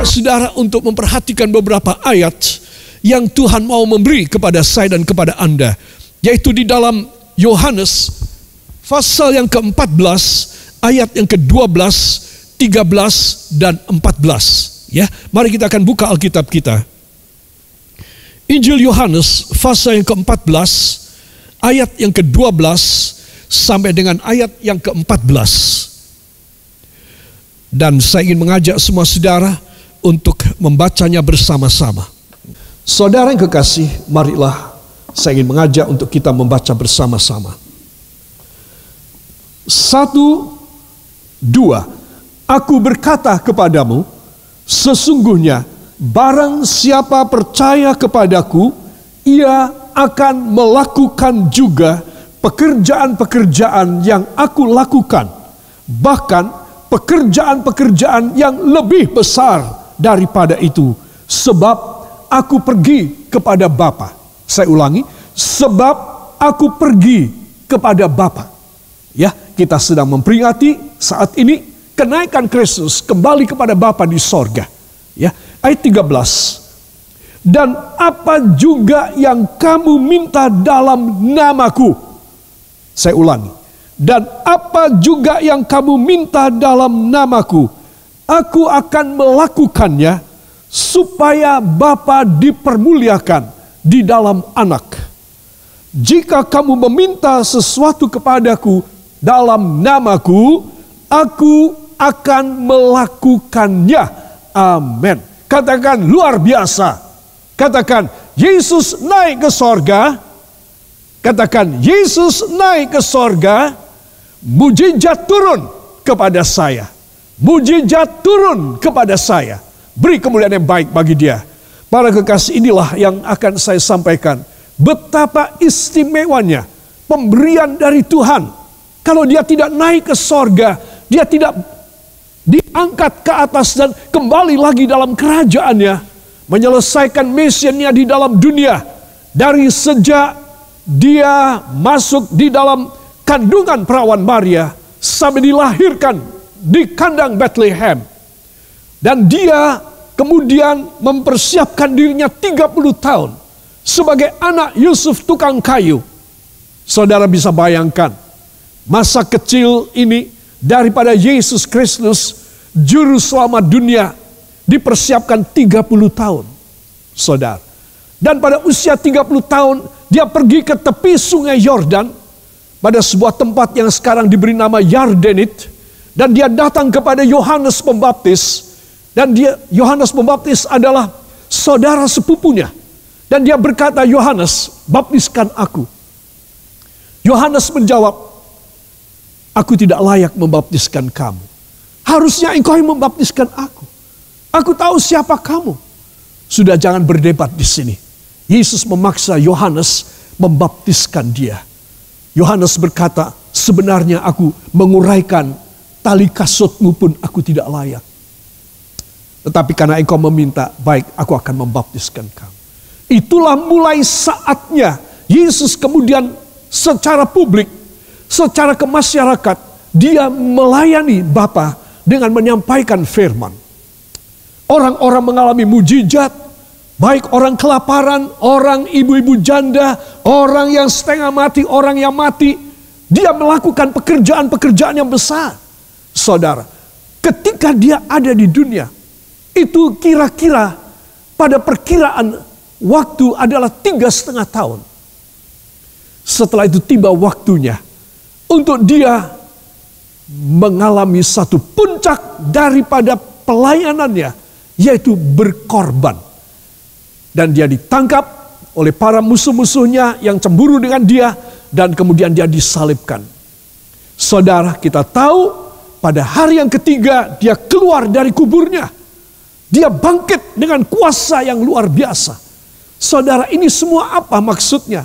saudara untuk memperhatikan beberapa ayat yang Tuhan mau memberi kepada saya dan kepada Anda. Yaitu di dalam Yohanes pasal yang ke-14, ayat yang ke-12, 13, dan 14. Ya, mari kita akan buka Alkitab kita. Injil Yohanes pasal yang ke-14, ayat yang ke-12 sampai dengan ayat yang ke-14. Dan saya ingin mengajak semua saudara untuk membacanya bersama-sama. Saudara yang kekasih, marilah saya ingin mengajak untuk kita membaca bersama-sama. 1, 2. Aku berkata kepadamu, sesungguhnya barang siapa percaya kepadaku, ia akan melakukan juga pekerjaan-pekerjaan yang aku lakukan. Bahkan pekerjaan-pekerjaan yang lebih besar daripada itu. Sebab aku pergi kepada Bapa. Saya ulangi, sebab aku pergi kepada Bapa. Ya, kita sedang memperingati saat ini kenaikan Kristus kembali kepada Bapa di sorga. Ya, ayat 13. Dan apa juga yang kamu minta dalam namaku. Saya ulangi. Dan apa juga yang kamu minta dalam namaku, aku akan melakukannya supaya Bapa dipermuliakan di dalam Anak. Jika kamu meminta sesuatu kepadaku dalam namaku, aku akan melakukannya. Amin. Katakan luar biasa. Katakan Yesus naik ke sorga. Katakan Yesus naik ke sorga. Mujizat turun kepada saya. Mujizat turun kepada saya. Beri kemuliaan yang baik bagi dia. Para kekasih, inilah yang akan saya sampaikan. Betapa istimewanya pemberian dari Tuhan. Kalau dia tidak naik ke sorga, dia tidak diangkat ke atas dan kembali lagi dalam kerajaannya. Menyelesaikan misinya di dalam dunia. Dari sejak dia masuk di dalam kandungan perawan Maria sampai dilahirkan di kandang Bethlehem. Dan dia kemudian mempersiapkan dirinya 30 tahun sebagai anak Yusuf tukang kayu. Saudara bisa bayangkan masa kecil ini daripada Yesus Kristus, juru selamat dunia, dipersiapkan 30 tahun. Saudara. Dan pada usia 30 tahun dia pergi ke tepi sungai Yordan, pada sebuah tempat yang sekarang diberi nama Yardenit, dan dia datang kepada Yohanes Pembaptis, dan Yohanes Pembaptis adalah saudara sepupunya, dan dia berkata, Yohanes, baptiskan aku. Yohanes menjawab, aku tidak layak membaptiskan kamu. Harusnya engkau yang membaptiskan aku. Aku tahu siapa kamu. Sudah, jangan berdebat di sini. Yesus memaksa Yohanes membaptiskan dia. Yohanes berkata, sebenarnya aku menguraikan tali kasutmu pun aku tidak layak. Tetapi karena engkau meminta, baik, aku akan membaptiskan kamu. Itulah mulai saatnya Yesus kemudian secara publik, secara kemasyarakat, dia melayani Bapa dengan menyampaikan firman. Orang-orang mengalami mujizat, baik orang kelaparan, orang ibu-ibu janda, orang yang setengah mati, orang yang mati. Dia melakukan pekerjaan-pekerjaan yang besar. Saudara, ketika dia ada di dunia, itu kira-kira pada perkiraan waktu adalah 3,5 tahun. Setelah itu tiba waktunya untuk dia mengalami satu puncak daripada pelayanannya, yaitu berkorban. Dan dia ditangkap oleh para musuh-musuhnya yang cemburu dengan dia, dan kemudian dia disalibkan. Saudara, kita tahu pada hari yang ketiga dia keluar dari kuburnya. Dia bangkit dengan kuasa yang luar biasa. Saudara, ini semua apa maksudnya?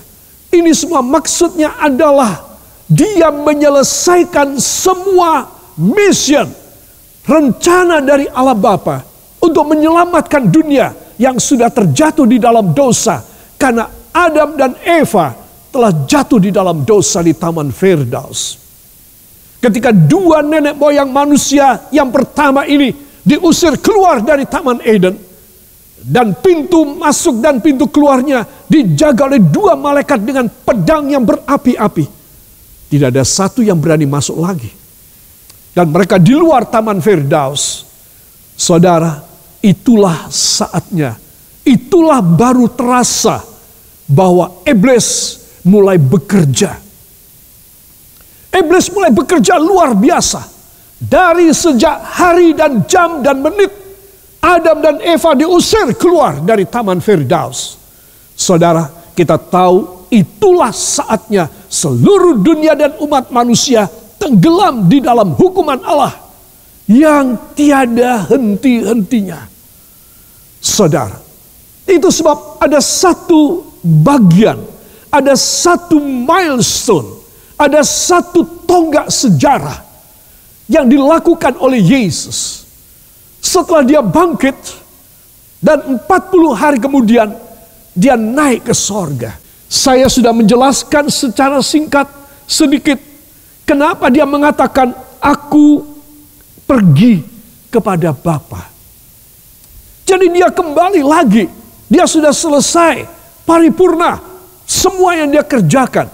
Ini semua maksudnya adalah dia menyelesaikan semua mission, rencana dari Allah Bapa untuk menyelamatkan dunia yang sudah terjatuh di dalam dosa. Karena Adam dan Eva telah jatuh di dalam dosa di Taman Firdaus. Ketika dua nenek moyang manusia yang pertama ini diusir keluar dari Taman Eden, dan pintu masuk dan pintu keluarnya dijaga oleh 2 malaikat dengan pedang yang berapi-api. Tidak ada satu yang berani masuk lagi. Dan mereka di luar Taman Firdaus. Saudara, itulah saatnya, itulah baru terasa bahwa iblis mulai bekerja. Iblis mulai bekerja luar biasa. Dari sejak hari dan jam dan menit Adam dan Eva diusir keluar dari Taman Firdaus. Saudara, kita tahu itulah saatnya seluruh dunia dan umat manusia tenggelam di dalam hukuman Allah yang tiada henti-hentinya. Saudara, itu sebab ada satu bagian, ada satu milestone, ada satu tonggak sejarah yang dilakukan oleh Yesus. Setelah dia bangkit dan 40 hari kemudian dia naik ke sorga. Saya sudah menjelaskan secara singkat sedikit kenapa dia mengatakan aku pergi kepada Bapa. Jadi dia kembali lagi. Dia sudah selesai paripurna semua yang dia kerjakan.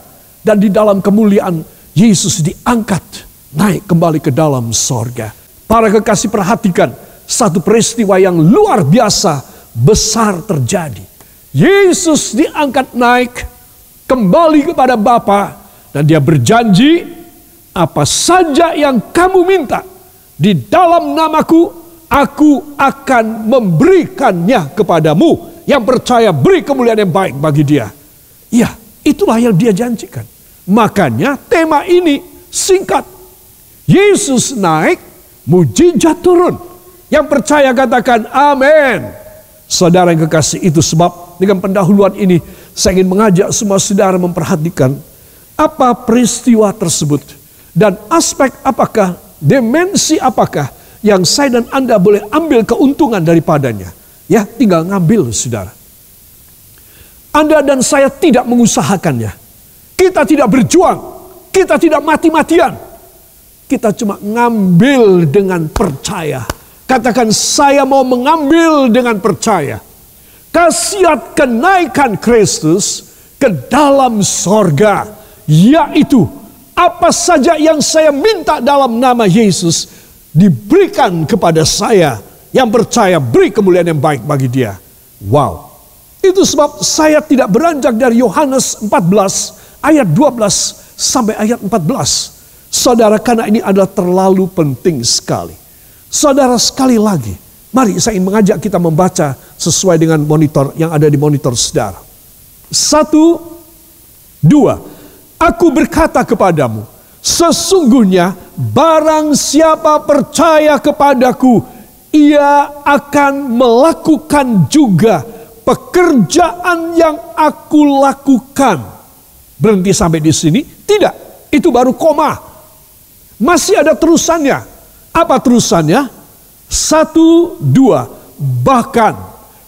Dan di dalam kemuliaan Yesus diangkat naik kembali ke dalam sorga. Para kekasih, perhatikan satu peristiwa yang luar biasa besar terjadi. Yesus diangkat naik kembali kepada Bapa dan dia berjanji, apa saja yang kamu minta di dalam namaku, aku akan memberikannya kepadamu. Yang percaya beri kemuliaan yang baik bagi dia. Ya, itulah yang dia janjikan. Makanya tema ini singkat. Yesus naik, mujizat turun. Yang percaya katakan amin. Saudara yang kekasih, itu sebab dengan pendahuluan ini saya ingin mengajak semua saudara memperhatikan apa peristiwa tersebut dan aspek apakah, dimensi apakah yang saya dan Anda boleh ambil keuntungan daripadanya. Ya, tinggal ngambil saudara. Anda dan saya tidak mengusahakannya. Kita tidak berjuang. Kita tidak mati-matian. Kita cuma ngambil dengan percaya. Katakan, saya mau mengambil dengan percaya. Khasiat kenaikan Kristus ke dalam sorga. Yaitu, apa saja yang saya minta dalam nama Yesus diberikan kepada saya. Yang percaya beri kemuliaan yang baik bagi dia. Wow. Itu sebab saya tidak beranjak dari Yohanes 14 ayat 12 sampai ayat 14. Saudara, karena ini adalah terlalu penting sekali. Saudara, sekali lagi, mari saya ingin mengajak kita membaca sesuai dengan monitor yang ada di monitor saudara. 1, 2. Aku berkata kepadamu, sesungguhnya barang siapa percaya kepadaku, ia akan melakukan juga pekerjaan yang aku lakukan. Berhenti sampai di sini? Tidak, itu baru koma. Masih ada terusannya. Apa terusannya? 1, 2. Bahkan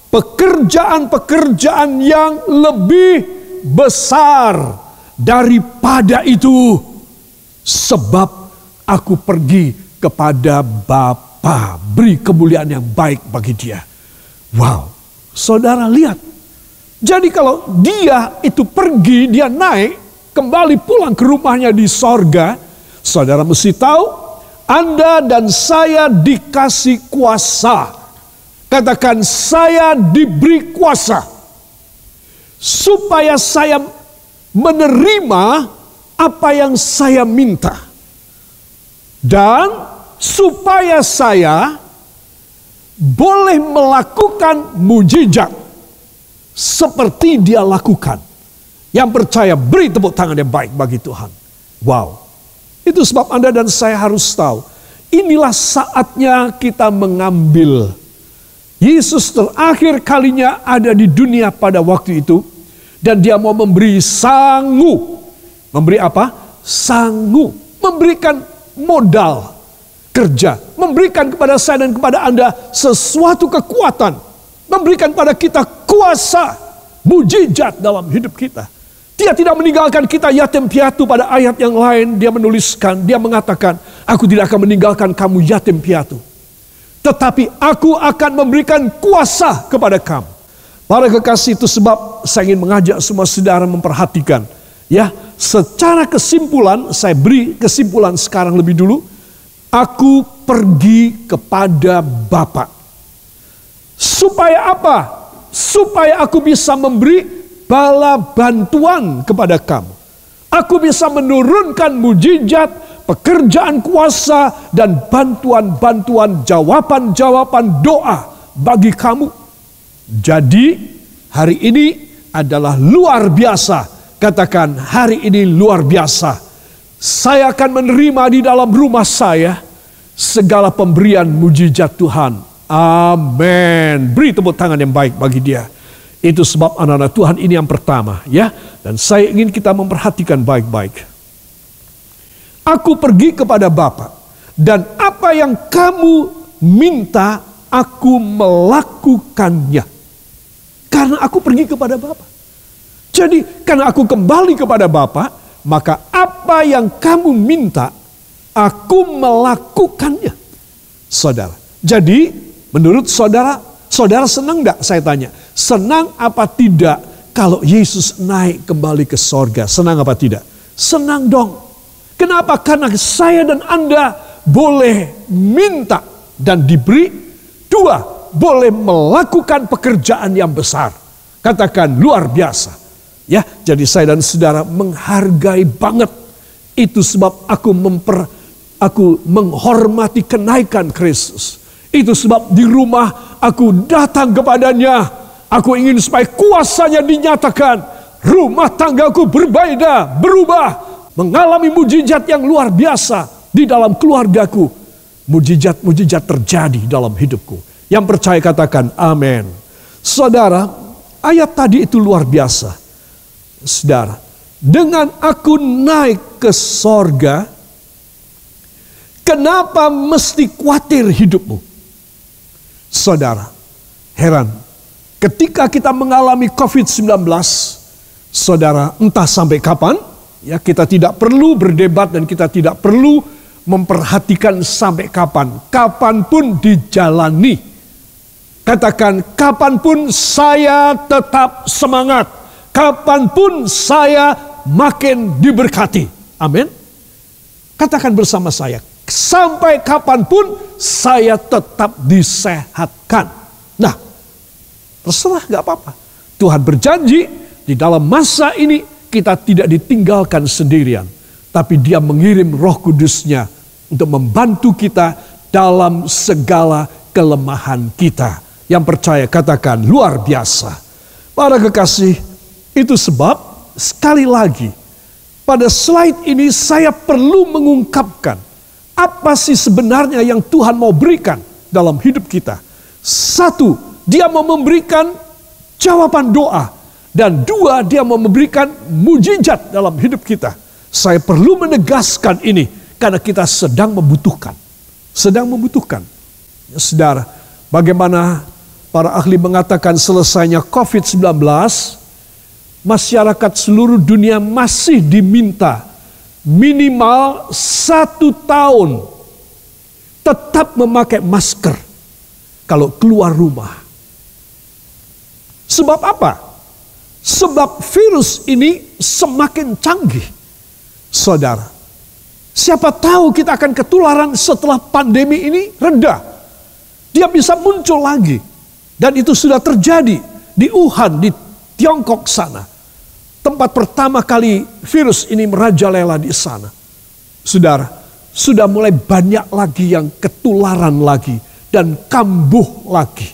pekerjaan-pekerjaan yang lebih besar daripada itu. Sebab aku pergi kepada Bapa. Beri kemuliaan yang baik bagi dia. Wow, saudara lihat. Jadi kalau dia itu pergi, dia naik, kembali pulang ke rumahnya di sorga. Saudara mesti tahu, Anda dan saya dikasih kuasa. Katakan, saya diberi kuasa. Supaya saya menerima apa yang saya minta. Dan supaya saya boleh melakukan mujizat seperti dia lakukan. Yang percaya beri tepuk tangan yang baik bagi Tuhan. Wow. Itu sebab Anda dan saya harus tahu. Inilah saatnya kita mengambil. Yesus terakhir kalinya ada di dunia pada waktu itu. Dan dia mau memberi sangu. Memberi apa? Sangu. Memberikan modal kerja, memberikan kepada saya dan kepada Anda sesuatu kekuatan, memberikan pada kita kuasa, mujizat dalam hidup kita. Dia tidak meninggalkan kita yatim piatu. Pada ayat yang lain dia menuliskan, dia mengatakan, aku tidak akan meninggalkan kamu yatim piatu. tetapi aku akan memberikan kuasa kepada kamu. Para kekasih, itu sebab saya ingin mengajak semua saudara memperhatikan. Ya, secara kesimpulan, saya beri kesimpulan sekarang lebih dulu. Aku pergi kepada Bapa. Supaya apa? Supaya aku bisa memberi bala bantuan kepada kamu. Aku bisa menurunkan mujizat, pekerjaan kuasa, dan bantuan-bantuan, jawaban-jawaban doa bagi kamu. Jadi hari ini adalah luar biasa. Katakan, hari ini luar biasa. Saya akan menerima di dalam rumah saya segala pemberian mujizat Tuhan. Amin. Beri tepuk tangan yang baik bagi dia. Itu sebab anak-anak Tuhan ini yang pertama, ya. Dan saya ingin kita memperhatikan baik-baik. Aku pergi kepada Bapa, dan apa yang kamu minta, aku melakukannya. Karena aku pergi kepada Bapa. Jadi karena aku kembali kepada Bapa, maka apa yang kamu minta, aku melakukannya. Saudara. Jadi menurut saudara, saudara senang enggak, saya tanya? Senang apa tidak kalau Yesus naik kembali ke sorga? Senang apa tidak? Senang dong. Kenapa? Karena saya dan Anda boleh minta dan diberi. Dua, boleh melakukan pekerjaan yang besar. Katakan luar biasa. Ya, jadi saya dan saudara menghargai banget. Itu sebab aku menghormati kenaikan Kristus. Itu sebab di rumah aku datang kepadanya. Aku ingin supaya kuasanya dinyatakan. Rumah tanggaku berbeda, berubah. Mengalami mujizat yang luar biasa di dalam keluargaku. Mujizat-mujizat terjadi dalam hidupku. Yang percaya katakan amin. Saudara, ayat tadi itu luar biasa. Saudara, dengan aku naik ke sorga, kenapa mesti khawatir hidupmu? Saudara, heran. Ketika kita mengalami COVID-19, saudara, entah sampai kapan, ya kita tidak perlu berdebat dan kita tidak perlu memperhatikan sampai kapan. Kapanpun dijalani. Katakan, kapanpun saya tetap semangat. Kapanpun saya makin diberkati. Amin. Katakan bersama saya, sampai kapanpun saya tetap disehatkan. Nah, terserah, gak apa-apa. Tuhan berjanji di dalam masa ini kita tidak ditinggalkan sendirian. Tapi Dia mengirim Roh Kudus-Nya untuk membantu kita dalam segala kelemahan kita. Yang percaya katakan luar biasa. Para kekasih, itu sebab sekali lagi pada slide ini saya perlu mengungkapkan apa sih sebenarnya yang Tuhan mau berikan dalam hidup kita. Satu, Dia mau memberikan jawaban doa. Dan dua, Dia mau memberikan mujizat dalam hidup kita. Saya perlu menegaskan ini karena kita sedang membutuhkan. Sedang membutuhkan. Ya, saudara, bagaimana para ahli mengatakan selesainya COVID-19, masyarakat seluruh dunia masih diminta minimal 1 tahun tetap memakai masker kalau keluar rumah. Sebab apa? Sebab virus ini semakin canggih. Saudara, siapa tahu kita akan ketularan setelah pandemi ini reda. Dia bisa muncul lagi. Dan itu sudah terjadi di Wuhan, di Tiongkok sana. Tempat pertama kali virus ini merajalela di sana. Saudara, sudah mulai banyak lagi yang ketularan lagi dan kambuh lagi.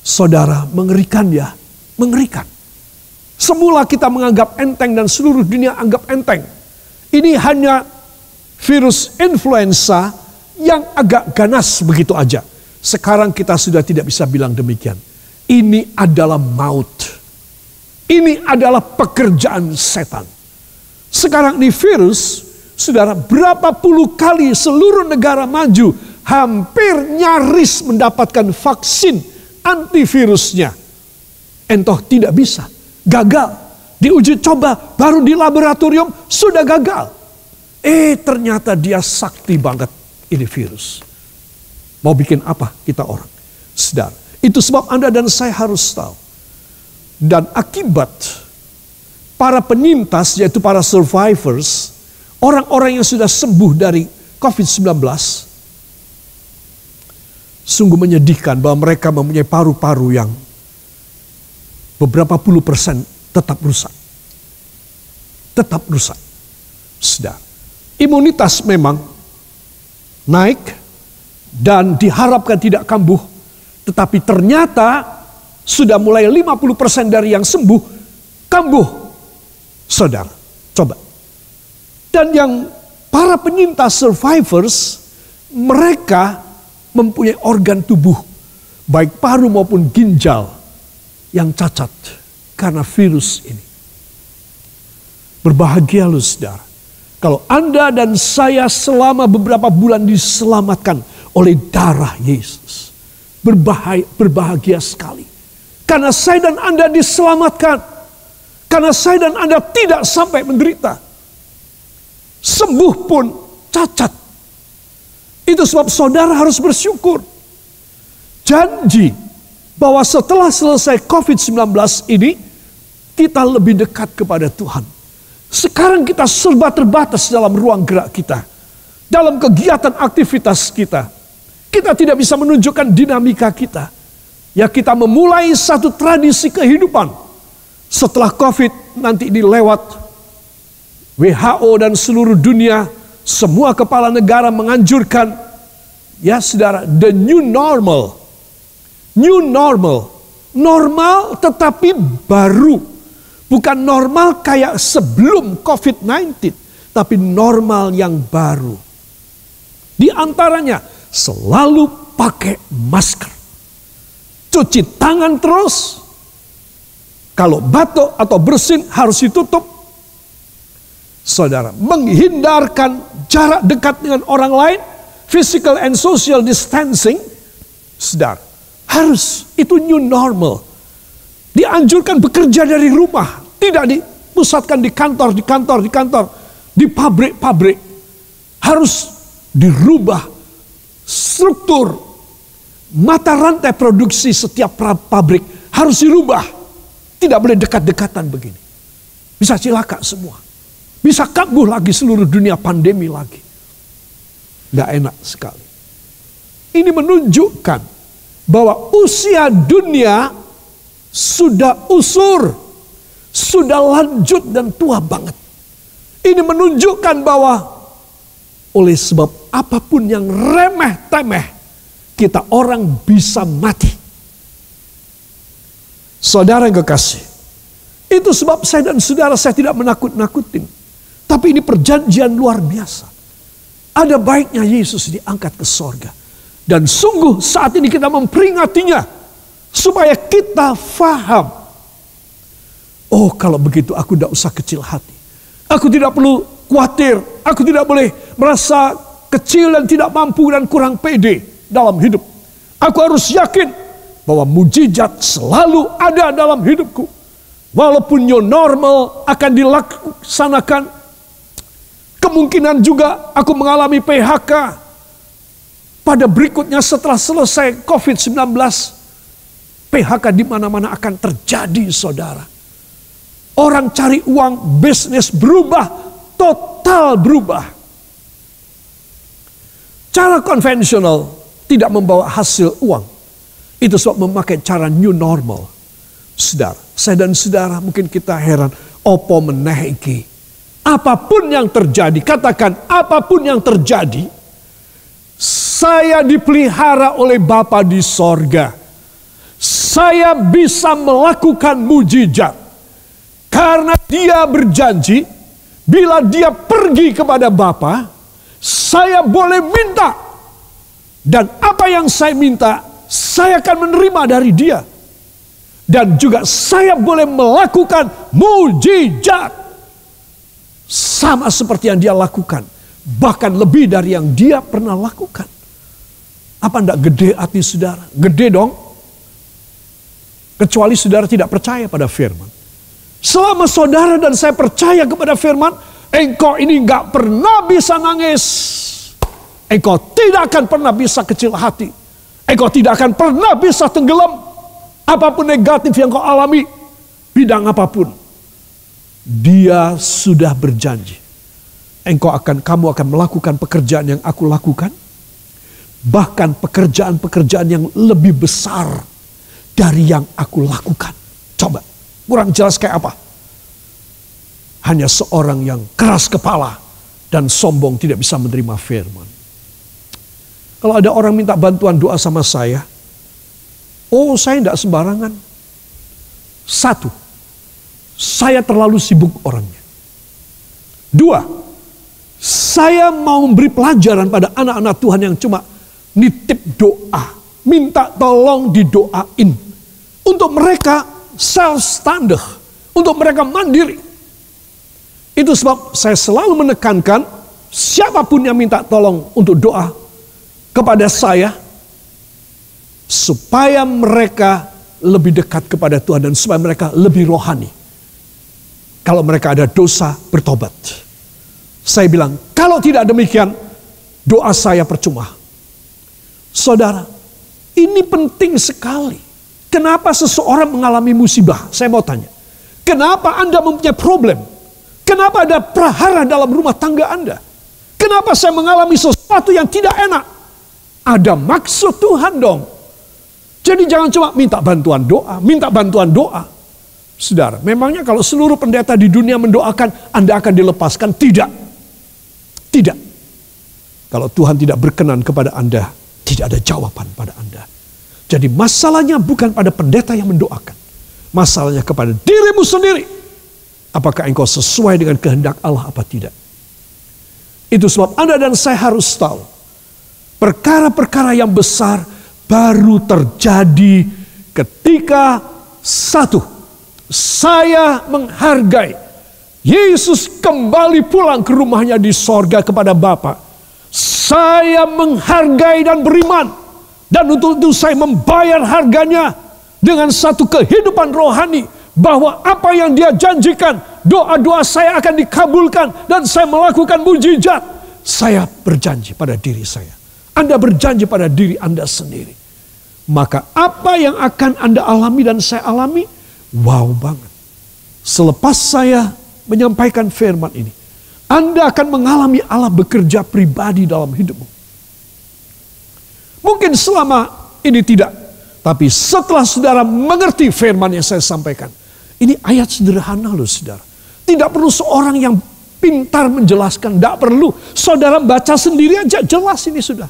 Saudara, mengerikan ya, mengerikan. Semula kita menganggap enteng dan seluruh dunia anggap enteng. Ini hanya virus influenza yang agak ganas begitu aja. Sekarang kita sudah tidak bisa bilang demikian. Ini adalah maut. Ini adalah pekerjaan setan. Sekarang ini virus, saudara, berapa puluh kali seluruh negara maju hampir nyaris mendapatkan vaksin antivirusnya. Entah tidak bisa, gagal. Diuji coba, baru di laboratorium sudah gagal. Ternyata dia sakti banget ini virus. Mau bikin apa kita orang? Saudara, itu sebab Anda dan saya harus tahu. Dan akibat para penyintas, yaitu para survivors, orang-orang yang sudah sembuh dari COVID-19, sungguh menyedihkan bahwa mereka mempunyai paru-paru yang beberapa puluh persen tetap rusak. Tetap rusak. Saudara, imunitas memang naik dan diharapkan tidak kambuh. Tetapi ternyata sudah mulai 50% dari yang sembuh kambuh. Saudara, coba. Dan yang para penyintas survivors, mereka mempunyai organ tubuh, baik paru maupun ginjal, yang cacat karena virus ini. Berbahagia lu saudara, kalau Anda dan saya selama beberapa bulan diselamatkan oleh darah Yesus. Berbahagia sekali. Karena saya dan Anda diselamatkan. Karena saya dan Anda tidak sampai menderita. Sembuh pun cacat. Itu sebab saudara harus bersyukur. Janji bahwa setelah selesai COVID-19 ini, kita lebih dekat kepada Tuhan. Sekarang kita serba terbatas dalam ruang gerak kita. Dalam kegiatan aktivitas kita. Kita tidak bisa menunjukkan dinamika kita. Ya, kita memulai satu tradisi kehidupan. Setelah COVID nanti ini lewat, WHO dan seluruh dunia, semua kepala negara menganjurkan, ya saudara, the new normal. New normal. Normal tetapi baru. Bukan normal kayak sebelum COVID-19. Tapi normal yang baru. Di antaranya selalu pakai masker. Cuci tangan terus. Kalau batuk atau bersin harus ditutup. Saudara, menghindarkan jarak dekat dengan orang lain. Physical and social distancing. Saudara, harus. Itu new normal. Dianjurkan bekerja dari rumah. Tidak dipusatkan di kantor. Di pabrik-pabrik. Harus dirubah struktur mata rantai produksi setiap pabrik harus dirubah. Tidak boleh dekat-dekatan begini. Bisa cilaka semua. Bisa kambuh lagi seluruh dunia, pandemi lagi. Nggak enak sekali. Ini menunjukkan bahwa usia dunia sudah usur. Sudah lanjut dan tua banget. Ini menunjukkan bahwa oleh sebab apapun yang remeh-temeh, kita orang bisa mati. Saudara yang kekasih, itu sebab saya dan saudara, saya tidak menakut-nakutin. Tapi ini perjanjian luar biasa. Ada baiknya Yesus diangkat ke sorga. Dan sungguh saat ini kita memperingatinya. Supaya kita faham. Oh, kalau begitu aku tidak usah kecil hati. Aku tidak perlu khawatir. Aku tidak boleh merasa kecil dan tidak mampu dan kurang pede dalam hidup. Aku harus yakin bahwa mujizat selalu ada dalam hidupku. Walaupun new normal akan dilaksanakan, kemungkinan juga aku mengalami PHK pada berikutnya setelah selesai COVID-19. PHK di mana-mana akan terjadi, saudara. Orang cari uang, bisnis berubah, total berubah. Cara konvensional tidak membawa hasil uang. Itu sebab memakai cara new normal. Saudara, saya dan saudara mungkin kita heran. Opo meneh iki. Apapun yang terjadi, katakan apapun yang terjadi. Saya dipelihara oleh Bapa di sorga. Saya bisa melakukan mujizat. Karena dia berjanji, bila dia pergi kepada Bapa, saya boleh minta. Dan apa yang saya minta, saya akan menerima dari dia. Dan juga saya boleh melakukan mujizat. Sama seperti yang dia lakukan. Bahkan lebih dari yang dia pernah lakukan. Apa enggak gede hati saudara? Gede dong. Kecuali saudara tidak percaya pada firman. Selama saudara dan saya percaya kepada firman, engkau ini enggak pernah bisa nangis. Engkau tidak akan pernah bisa kecil hati. Engkau tidak akan pernah bisa tenggelam. Apapun negatif yang kau alami, bidang apapun, Dia sudah berjanji. Kamu akan melakukan pekerjaan yang aku lakukan. Bahkan pekerjaan-pekerjaan yang lebih besar dari yang aku lakukan. Coba, kurang jelas kayak apa? Hanya seorang yang keras kepala dan sombong tidak bisa menerima firman. Kalau ada orang minta bantuan doa sama saya, saya tidak sembarangan. Satu, saya terlalu sibuk orangnya. Dua, saya mau memberi pelajaran pada anak-anak Tuhan yang cuma nitip doa, minta tolong didoain. Untuk mereka self-standard, untuk mereka mandiri. Itu sebab saya selalu menekankan, siapapun yang minta tolong untuk doa kepada saya, supaya mereka lebih dekat kepada Tuhan dan supaya mereka lebih rohani. Kalau mereka ada dosa, bertobat. Saya bilang, kalau tidak demikian, doa saya percuma. Saudara, ini penting sekali. Kenapa seseorang mengalami musibah? Saya mau tanya. Kenapa Anda mempunyai problem? Kenapa ada prahara dalam rumah tangga Anda? Kenapa saya mengalami sesuatu yang tidak enak? Ada maksud Tuhan dong. Jadi jangan cuma minta bantuan doa, minta bantuan doa. Saudara, memangnya kalau seluruh pendeta di dunia mendoakan, Anda akan dilepaskan? Tidak. Tidak. Kalau Tuhan tidak berkenan kepada Anda, tidak ada jawaban pada Anda. Jadi masalahnya bukan pada pendeta yang mendoakan. Masalahnya kepada dirimu sendiri. Apakah engkau sesuai dengan kehendak Allah apa tidak? Itu sebab Anda dan saya harus tahu. Perkara-perkara yang besar baru terjadi ketika satu, saya menghargai Yesus kembali pulang ke rumahnya di sorga kepada Bapa. Saya menghargai dan beriman. Dan untuk itu saya membayar harganya dengan satu kehidupan rohani. Bahwa apa yang Dia janjikan, doa-doa saya akan dikabulkan. Dan saya melakukan mujizat. Saya berjanji pada diri saya. Anda berjanji pada diri Anda sendiri. Maka apa yang akan Anda alami dan saya alami, wow banget. Selepas saya menyampaikan firman ini, Anda akan mengalami Allah bekerja pribadi dalam hidupmu. Mungkin selama ini tidak, tapi setelah saudara mengerti firman yang saya sampaikan, ini ayat sederhana loh saudara. Tidak perlu seorang yang pintar menjelaskan, tidak perlu. Saudara baca sendiri aja, jelas ini sudah.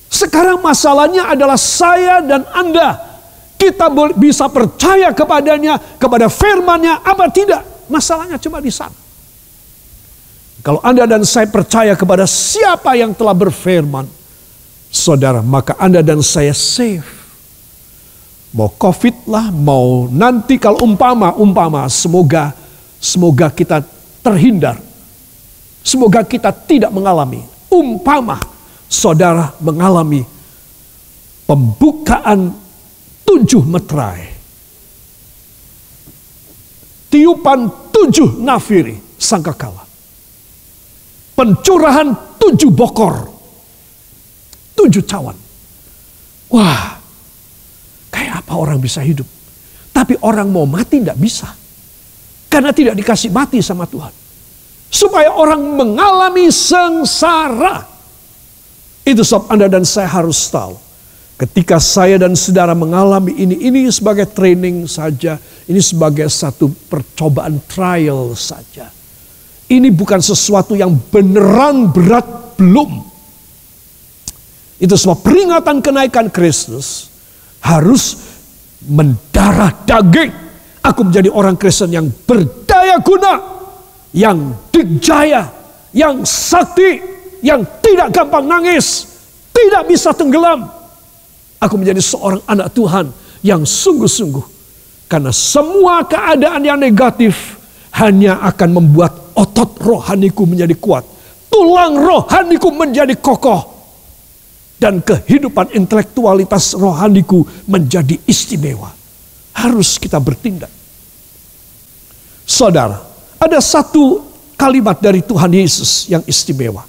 Sekarang masalahnya adalah saya dan Anda. Kita bisa percaya kepadanya, kepada firman-Nya, apa tidak. Masalahnya cuma di sana. Kalau Anda dan saya percaya kepada siapa yang telah berfirman, saudara, maka Anda dan saya safe. Mau COVID lah, mau nanti kalau umpama, semoga kita terhindar. Semoga kita tidak mengalami. Umpama saudara mengalami pembukaan 7 meterai. Tiupan 7 nafiri sangkakala. Pencurahan 7 bokor. 7 cawan. Wah, kayak apa orang bisa hidup? Tapi orang mau mati tidak bisa. Karena tidak dikasih mati sama Tuhan. Supaya orang mengalami sengsara. Itu sebab Anda dan saya harus tahu. Ketika saya dan saudara mengalami ini sebagai training saja. Ini sebagai satu percobaan trial saja. Ini bukan sesuatu yang beneran berat, belum. Itu sebab peringatan kenaikan Kristus harus mendarah daging. Aku menjadi orang Kristen yang berdaya guna, yang dikjaya, yang sakti, yang tidak gampang nangis, tidak bisa tenggelam. Aku menjadi seorang anak Tuhan yang sungguh-sungguh. Karena semua keadaan yang negatif hanya akan membuat otot rohaniku menjadi kuat. Tulang rohaniku menjadi kokoh. Dan kehidupan intelektualitas rohaniku menjadi istimewa. Harus kita bertindak. Saudara, ada satu kalimat dari Tuhan Yesus yang istimewa.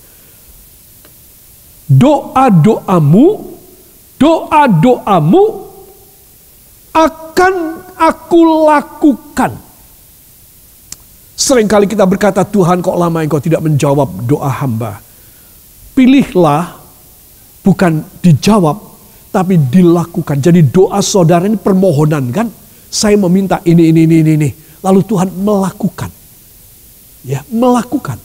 doa-doamu akan aku lakukan. Seringkali kita berkata, Tuhan kok lama engkau tidak menjawab doa hamba. Pilihlah bukan dijawab, tapi dilakukan. Jadi doa saudara ini permohonan kan. Saya meminta ini. Lalu Tuhan melakukan. Ya, melakukan.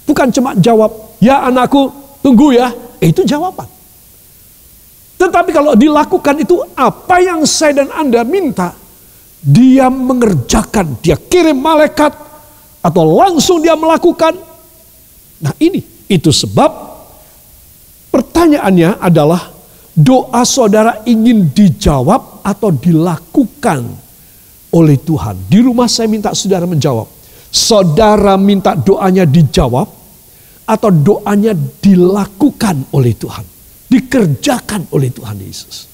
Bukan cuma jawab, ya anakku tunggu ya. Itu jawaban. Tetapi kalau dilakukan itu apa yang saya dan Anda minta. Dia mengerjakan, dia kirim malaikat. Atau langsung dia melakukan. Nah itu sebab pertanyaannya adalah doa saudara ingin dijawab atau dilakukan oleh Tuhan. Di rumah saya minta saudara menjawab. Saudara minta doanya dijawab atau doanya dilakukan oleh Tuhan. Dikerjakan oleh Tuhan Yesus.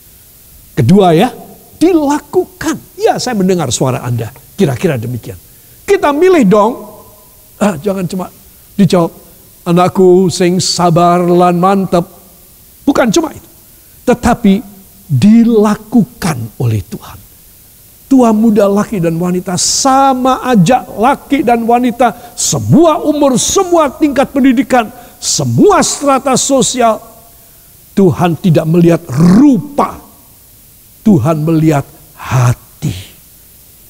Kedua ya, dilakukan. Ya saya mendengar suara Anda. Kira-kira demikian. Kita milih dong. Jangan cuma dijawab. Anakku sing sabar lan mantep. Bukan cuma itu. Tetapi dilakukan oleh Tuhan. Tua muda laki dan wanita sama aja laki dan wanita. Semua umur, semua tingkat pendidikan. Semua strata sosial. Tuhan tidak melihat rupa. Tuhan melihat hati.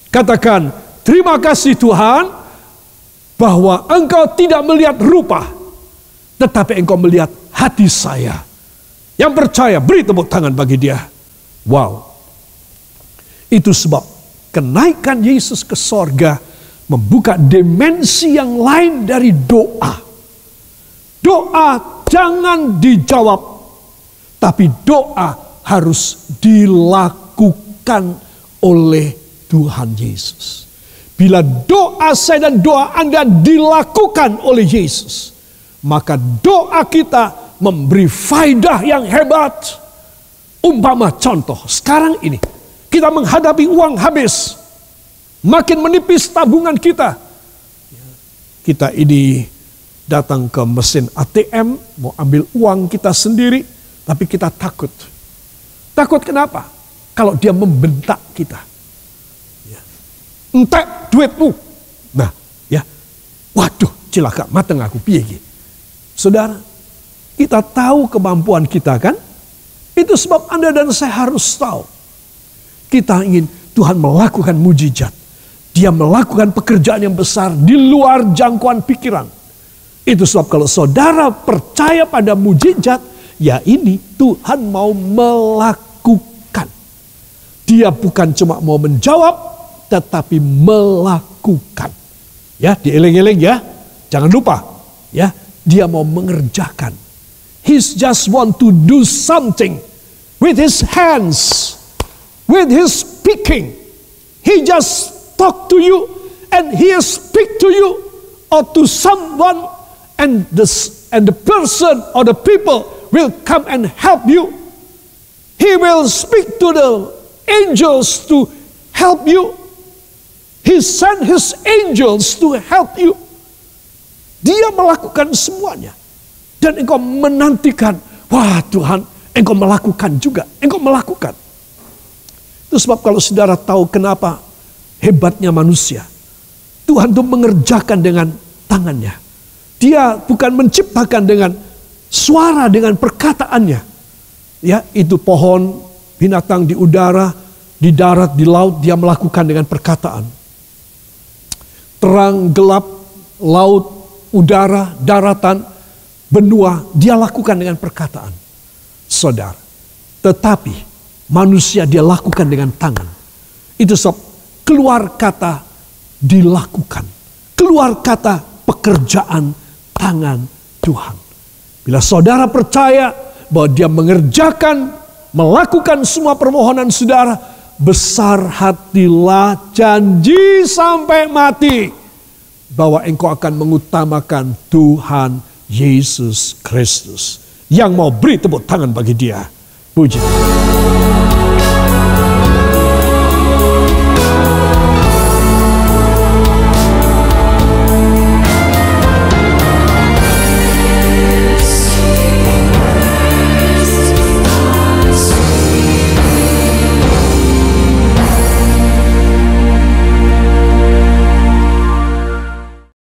Katakan, terima kasih Tuhan bahwa engkau tidak melihat rupa. Tetapi engkau melihat hati saya. Yang percaya, beri tepuk tangan bagi dia. Wow. Itu sebab kenaikan Yesus ke sorga membuka dimensi yang lain dari doa. Doa jangan dijawab, tapi doa harus dilakukan oleh Tuhan Yesus. Bila doa saya dan doa Anda dilakukan oleh Yesus, maka doa kita memberi faidah yang hebat. Umpama contoh, sekarang ini kita menghadapi uang habis. Makin menipis tabungan kita. Kita ini datang ke mesin ATM, mau ambil uang kita sendiri, tapi kita takut. Takut kenapa? Kalau dia membentak kita. Entek duitmu. Nah, ya. Waduh, cilaka mateng aku piye iki. Saudara, kita tahu kemampuan kita kan? Itu sebab Anda dan saya harus tahu. Kita ingin Tuhan melakukan mujizat. Dia melakukan pekerjaan yang besar di luar jangkauan pikiran. Itu sebab kalau saudara percaya pada mujizat, ya ini Tuhan mau melakukan. Dia bukan cuma mau menjawab, tetapi melakukan. Ya, dieling-eling ya. Jangan lupa, ya, dia mau mengerjakan. He's just want to do something with his hands, with his speaking. He just talk to you and he speak to you or to someone, and the person or the people will come and help you. He will speak to the angels to help you. He sent his angels to help you. Dia melakukan semuanya. Dan engkau menantikan, wah Tuhan, engkau melakukan juga. Engkau melakukan. Itu sebab kalau saudara tahu kenapa hebatnya manusia. Tuhan itu mengerjakan dengan tangannya. Dia bukan menciptakan dengan suara, dengan perkataannya. Ya, itu pohon, binatang di udara, di darat, di laut, dia melakukan dengan perkataan. Terang, gelap, laut, udara, daratan, benua, dia lakukan dengan perkataan. Saudara, tetapi manusia dia lakukan dengan tangan. Itu sebab keluar kata dilakukan. Keluar kata pekerjaan tangan Tuhan. Bila saudara percaya bahwa dia mengerjakan, melakukan semua permohonan saudara, besar hatilah janji sampai mati bahwa engkau akan mengutamakan Tuhan Yesus Kristus. Yang mau beri tepuk tangan bagi dia. Puji.